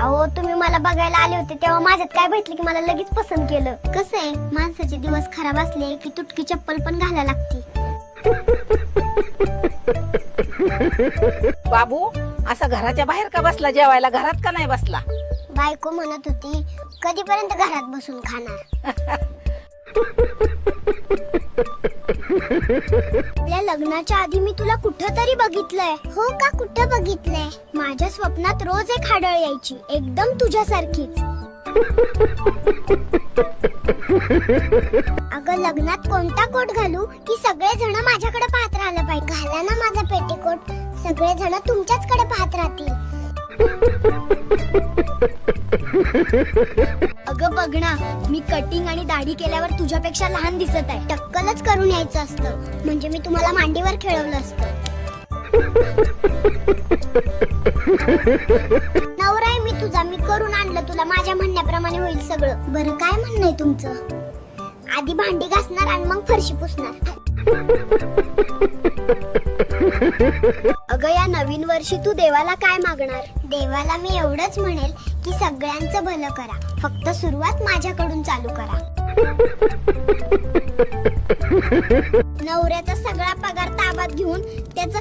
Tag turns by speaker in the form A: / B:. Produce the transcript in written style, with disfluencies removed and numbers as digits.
A: अहो तुम्ही मला बघायला आले होते तेव्हा माझ्यात काय भेटलं की मला लगेच पसंत केलं. कसं आहे माणसाचे दिवस खराब असले की तुटकी चप्पल पण घालायला लागती.
B: बाबू असा घराच्या बाहेर का बसला जेवायला, घरात का नाही बसला?
A: बायको म्हणत होती कधीपर्यंत घरात बसून खाणार. आपल्या लग्नाच्या आधी मी तुला कुठं तरी बघितलंय. हो का, कुठं बघितलंय? माझ्या स्वप्नात रोज एक हाडळ यायची, एकदम तुझ्यासारखीच. अगं लग्नात कोणता कोट घालू की सगळे जण माझ्याकडे पाहत राहायला पाहिजे. घाला ना माझा पेटीकोट, सगळे जण तुमच्याचकडे पाहत राहतील. अगं बघ ना, मी कटिंग आणि दाढी केल्यावर तुझ्यापेक्षा लहान दिसत आहे. टक्कलच करून यायचं असतं, म्हणजे मी तुम्हाला मांडीवर खेळवलं असतं. नवरा आहे मी तुझा, मी करून आणलं तुला, माझ्या म्हणण्याप्रमाणे होईल सगळं. बरं काय म्हणणं आहे तुमचं? आधी भांडी घासणार आणि मग फरशी पुसणार. अगं या नवीन वर्षी तू देवाला काय मागणार? देवाला मी एवढंच म्हणेल की सगळ्यांचं भलं करा, फक्त सुरुवात माझ्याकडून चालू करा. नवऱ्याचा सगळा पगार ताब्यात घेऊन त्याचं